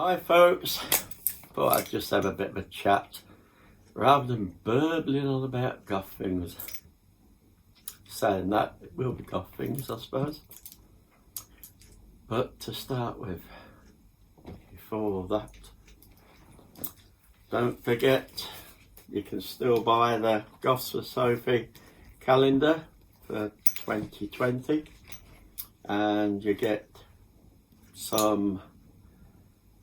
Hi folks, thought I'd just have a bit of a chat rather than burbling on about goth things. Saying that, it will be goth things I suppose. But to start with, before that, don't forget you can still buy the Goths for Sophie calendar for 2020 and you get some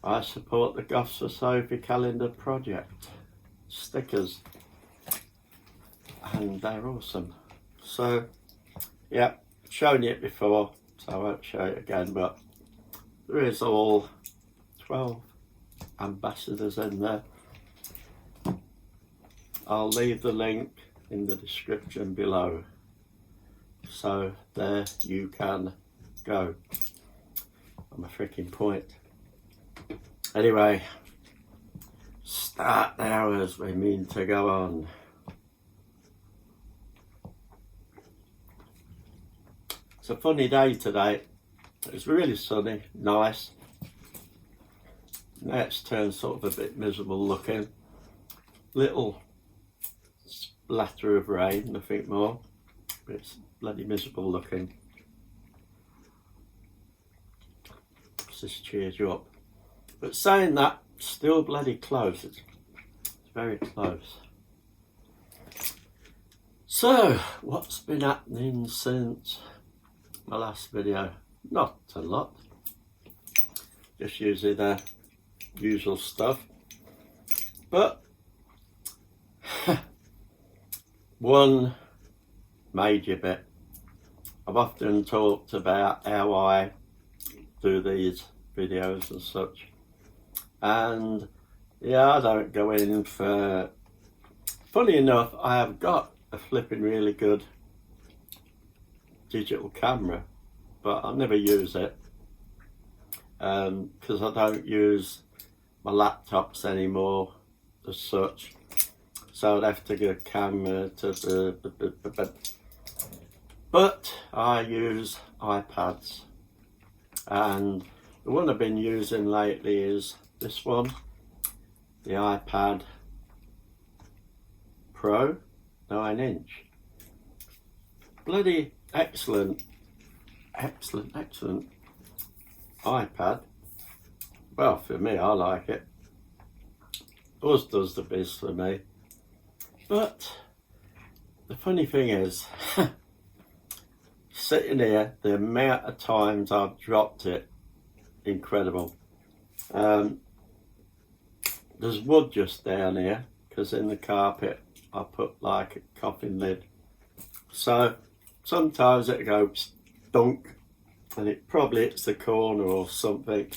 I support the Goths for Sophie calendar project stickers and they're awesome. So yeah, shown it before so I won't show it again, but there is all 12 ambassadors in there. I'll leave the link in the description below so there you can go. I'm a freaking point. Anyway, start now as we mean to go on. It's a funny day today. It's really sunny, nice. Now it's turned sort of a bit miserable looking. Little splatter of rain, nothing more. But it's bloody miserable looking. This cheers you up. But saying that, still bloody close. It's very close. So, what's been happening since my last video? Not a lot. Just usually the usual stuff. But one major bit. I've often talked about how I do these videos and such, and yeah, I don't go in for, funny enough, I have got a flipping really good digital camera, but I never use it because I don't use my laptops anymore as such, so I'd have to get a camera to but I use iPads. And the one I've been using lately is this one, the iPad Pro 9-inch. Bloody excellent iPad. Well, for me, I like it. Yours does the biz for me. But the funny thing is, sitting here, the amount of times I've dropped it, incredible. There's wood just down here because in the carpet I put like a coffin lid. So sometimes it goes dunk and it probably hits the corner or something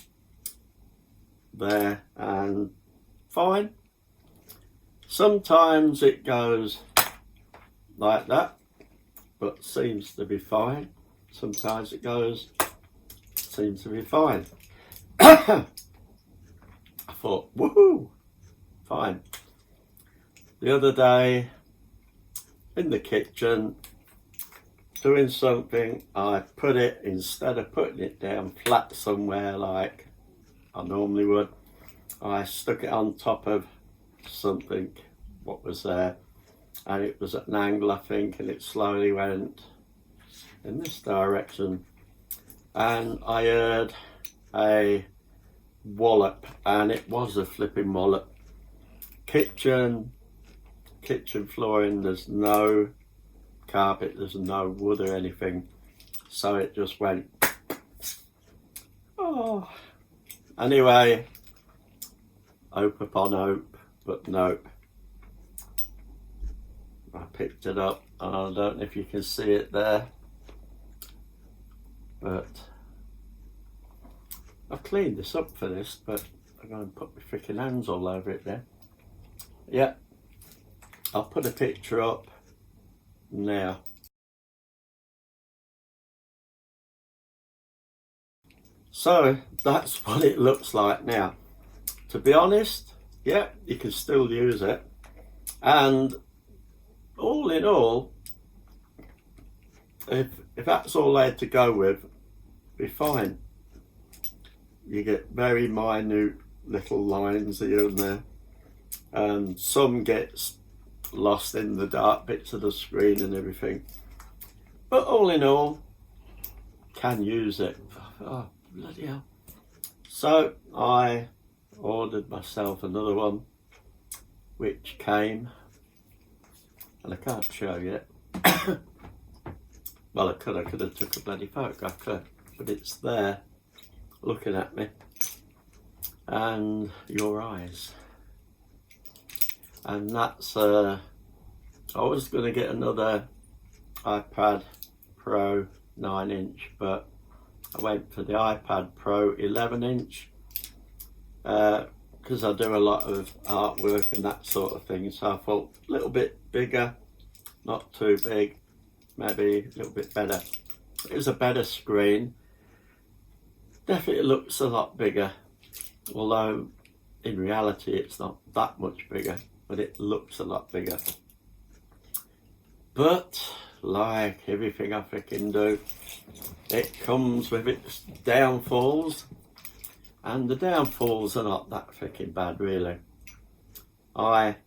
there and fine. Sometimes it goes like that, but seems to be fine. Sometimes it goes, seems to be fine. I thought, woohoo, fine. The other day, in the kitchen, doing something, I put it, instead of putting it down flat somewhere like I normally would, I stuck it on top of something, what was there, and it was at an angle I think, and it slowly went in this direction and I heard a wallop, and it was a flipping wallop. Kitchen flooring, there's no carpet, there's no wood or anything, so it just went oh. Anyway, hope upon hope, but nope. I picked it up and I don't know if you can see it there, but I cleaned this up for this, but I'm going to put my freaking hands all over it there. Yeah, I'll put a picture up now. So that's what it looks like now. To be honest, yeah, you can still use it, and all in all, if that's all they had to go with, be fine. You get very minute little lines here and there, and some gets lost in the dark bits of the screen and everything. But all in all, can use it. Oh, bloody hell. So I ordered myself another one, which came, and I can't show you it. Well, I could have took a bloody photograph, but it's there looking at me and your eyes. And that's I was going to get another iPad Pro 9-inch, but I went for the iPad Pro 11-inch because I do a lot of artwork and that sort of thing, so I thought a little bit bigger, not too big, maybe a little bit better. It was a better screen, definitely looks a lot bigger, although in reality it's not that much bigger, but it looks a lot bigger. But like everything I freaking do, it comes with its downfalls, and the downfalls are not that freaking bad really. I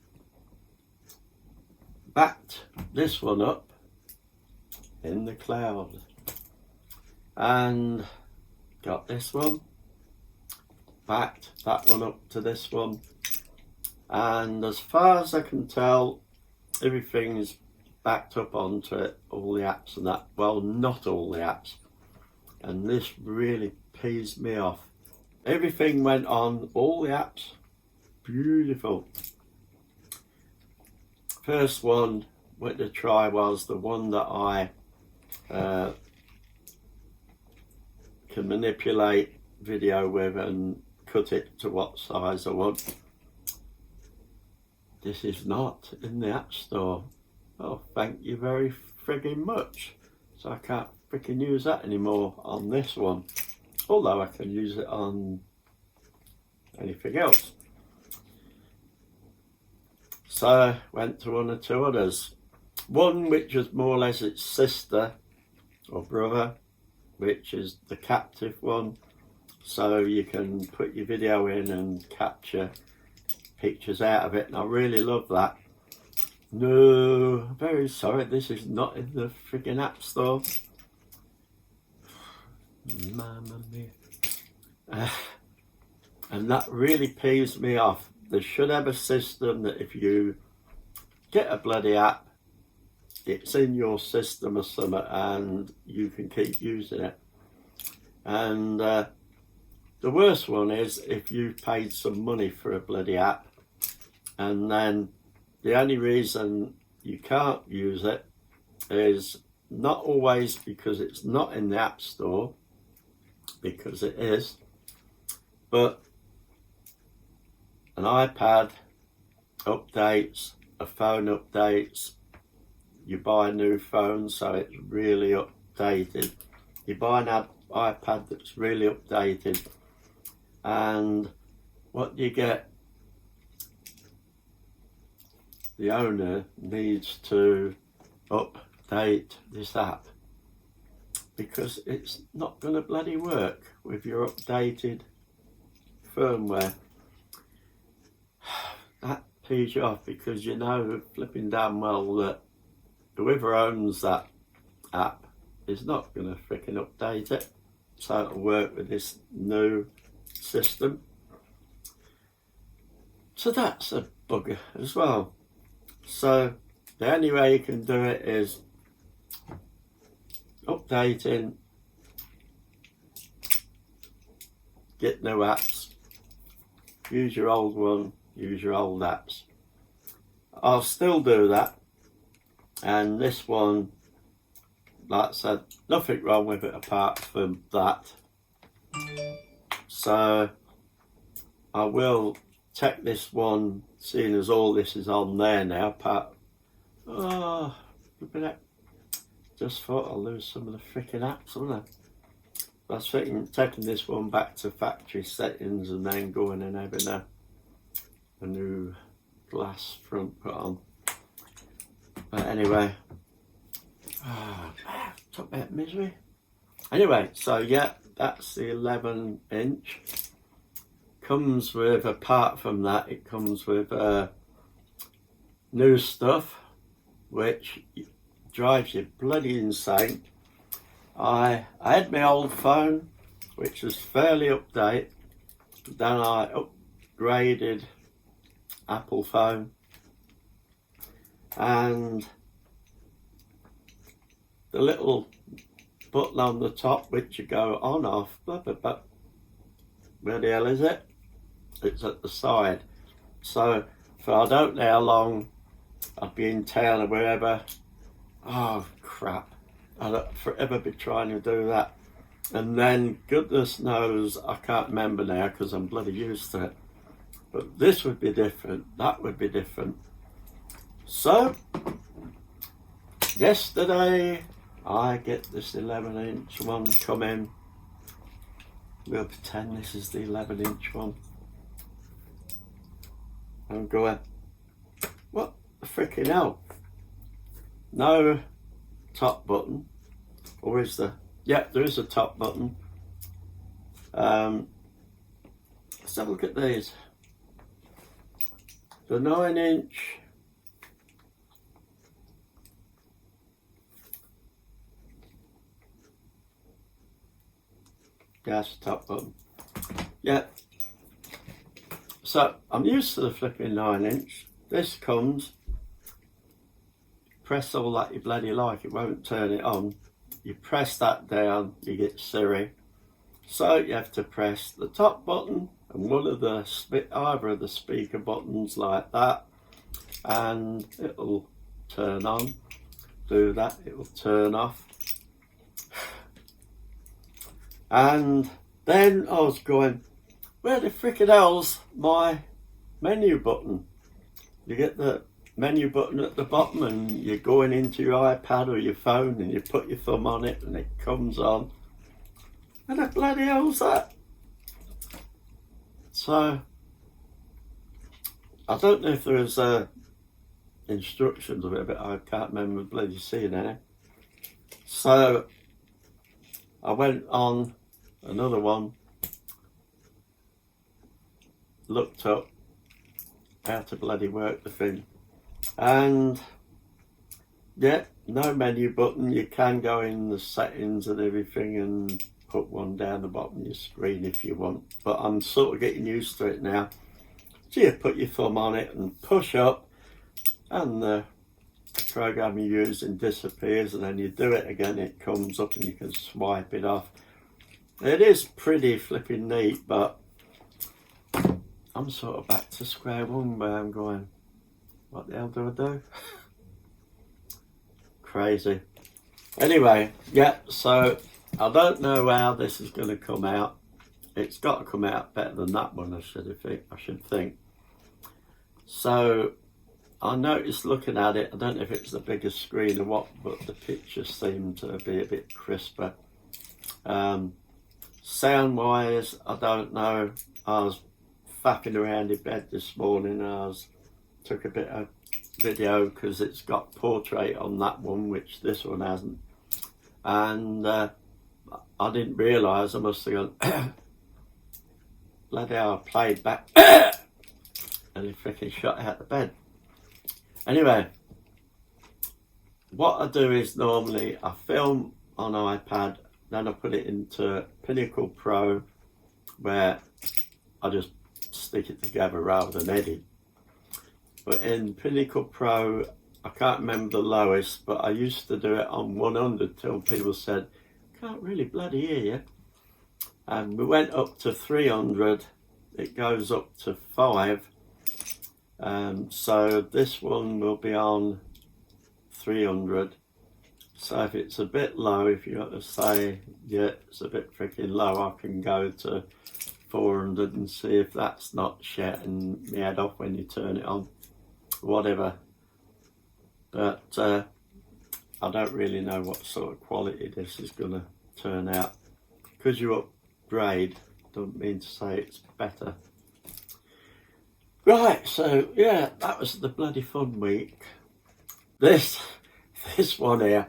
backed this one up in the cloud and got this one, backed that one up to this one, and as far as I can tell, everything's backed up onto it, all the apps and that. Well, not all the apps, and this really pees me off. Everything went on, all the apps, beautiful. First one went to try was the one that I can manipulate video with and cut it to what size I want. This is not in the App Store. Oh, thank you very frigging much. So I can't freaking use that anymore on this one, although I can use it on anything else. So I went to one or two others. One which was more or less its sister or brother, which is the captive one. So you can put your video in and capture pictures out of it, and I really love that. No, very sorry, this is not in the freaking App Store. Mamma mia. And that really peeves me off. They should have a system that if you get a bloody app, it's in your system or something and you can keep using it. And the worst one is if you've paid some money for a bloody app and then the only reason you can't use it is not always because it's not in the App Store, because it is, but an iPad updates, a phone updates, you buy a new phone so it's really updated, you buy an iPad that's really updated, and what do you get? The owner needs to update this app because it's not going to bloody work with your updated firmware. That pees you off because you know flipping damn well that whoever owns that app is not going to freaking update it, so it'll work with this new system. So that's a bugger as well. So the only way you can do it is updating, get new apps, use your old one, use your old apps. I'll still do that, and this one, like I said, nothing wrong with it apart from that. So I will check this one, seeing as all this is on there now. Oh, look at that. Just thought I'll lose some of the freaking apps, wouldn't I? I was thinking taking this one back to factory settings and then going and having a new glass front put on. But anyway, talk about misery. Anyway, so yeah, that's the 11-inch. comes with, apart from that, it comes with new stuff, which drives you bloody insane. I had my old phone, which was fairly update. Then I upgraded Apple phone, and the little button on the top which you go on off, where the hell is it? It's at the side. So for I don't know how long I'd be in town or wherever, oh crap, I'd forever be trying to do that. And then goodness knows, I can't remember now because I'm bloody used to it. But this would be different, that would be different. So, yesterday I get this 11-inch one come in. We'll pretend this is the 11-inch one. I'm going, what the freaking hell? No top button. Or is there? Yeah, there is a top button. Let's have a look at these. The 9-inch. Yeah, that's the top button. Yeah. So I'm used to the flipping 9-inch. This comes. Press all that you bloody like. It won't turn it on. You press that down, you get Siri. So you have to press the top button and one of the either of the speaker buttons like that, and it'll turn on. Do that, it will turn off. And then I was going, where the frickin' hell's my menu button? You get the menu button at the bottom and you're going into your iPad or your phone and you put your thumb on it and it comes on. Where the bloody hell's that? So I don't know if there was instructions of it, but I can't remember bloody seeing any. So I went on another one, looked up how to bloody work the thing. And yeah, no menu button. You can go in the settings and everything and put one down the bottom of your screen if you want, but I'm sort of getting used to it now. So you put your thumb on it and push up and the program you're using disappears, and then you do it again, it comes up and you can swipe it off. It is pretty flipping neat, but I'm sort of back to square one where I'm going, what the hell do I do? Crazy. Anyway, yeah, so I don't know how this is going to come out. It's got to come out better than that one, I should think. So I noticed looking at it, I don't know if it's the biggest screen or what, but the pictures seem to be a bit crisper. Sound wise, I don't know. I was faffing around in bed this morning. Took a bit of video because it's got portrait on that one, which this one hasn't. And I didn't realise, I must have gone, bloody hell, I played back and he freaking shot out the bed. Anyway, what I do is normally I film on iPad, then I put it into Pinnacle Pro where I just stick it together rather than edit. But in Pinnacle Pro, I can't remember the lowest, but I used to do it on 100 till people said, can't really bloody hear you. And we went up to 300, it goes up to 5. So this one will be on 300. So if it's a bit low, if you want to say, yeah, it's a bit freaking low, I can go to 400 and see if that's not shutting my head off when you turn it on. Whatever. But I don't really know what sort of quality this is going to turn out. Because you upgrade, don't mean to say it's better. Right, so yeah, that was the bloody fun week. This one here,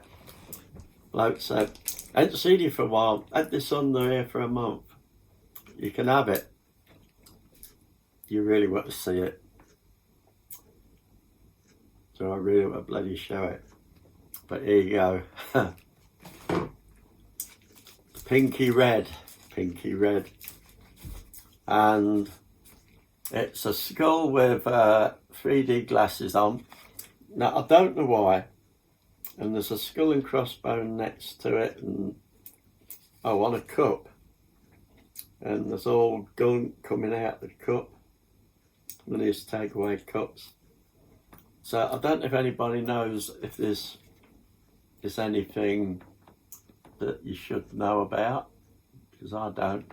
bloke said, I hadn't seen you for a while, had this under here for a month. You can have it. you really want to see it. So I really want to bloody show it. But here you go. Pinky red. And it's a skull with 3D glasses on. Now, I don't know why. And there's a skull and crossbone next to it, and on a cup. And there's all gunk coming out the cup. One of these takeaway cups. So I don't know if anybody knows if there's anything that you should know about, because I don't.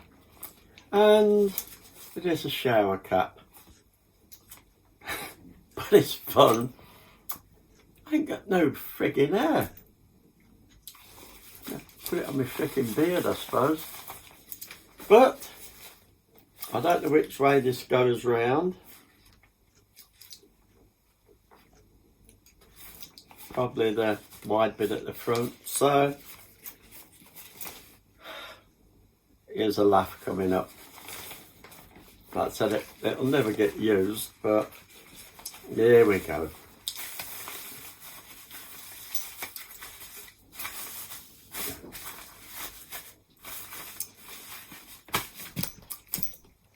And it is a shower cap. But it's fun. I ain't got no friggin' hair. Put it on my freaking beard, I suppose. But I don't know which way this goes round. Probably the wide bit at the front. So here's a laugh coming up. Like I said, it'll never get used, but here we go.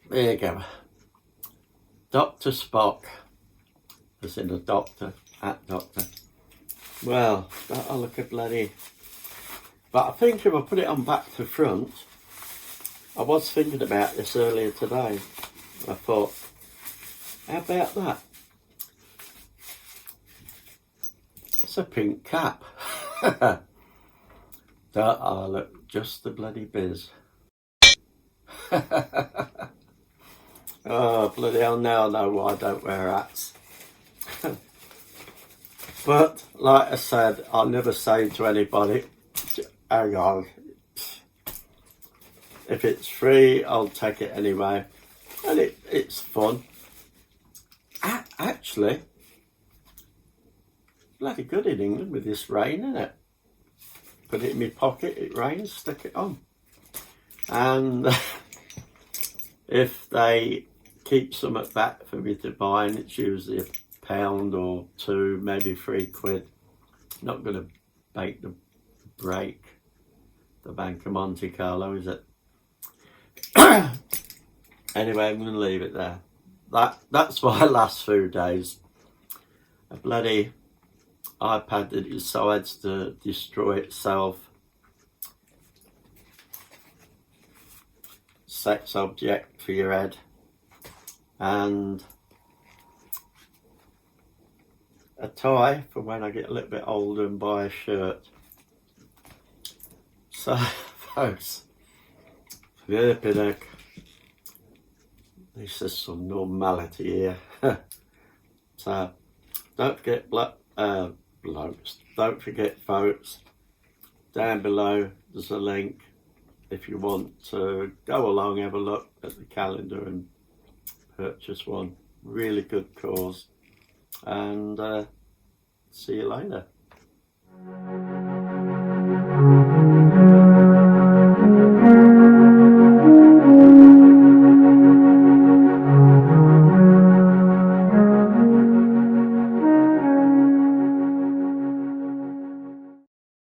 There you go. Dr. Spock. As in a doctor, at doctor. Well, that'll look a bloody... But I think if I put it on back to front, I was thinking about this earlier today. I thought, how about that? It's a pink cap. That'll look just the bloody biz. Oh, bloody hell, now I know why I don't wear hats. But, like I said, I'll never say to anybody, hang on, if it's free, I'll take it anyway. And it's fun. Actually, bloody good in England with this rain, isn't it? Put it in my pocket, it rains, stick it on. And if they keep something back for me to buy, and it's usually £1 or £2, maybe £3. Not going to break the Bank of Monte Carlo, is it? Anyway, I'm going to leave it there. That's my last few days. A bloody iPad that decides to destroy itself. Sex object for your head. And a tie for when I get a little bit older and buy a shirt. So, folks, flipping heck. This is some normality here. So, don't forget blokes. Don't forget, folks, down below there's a link if you want to go along, have a look at the calendar and purchase one. Really good cause. And see you later.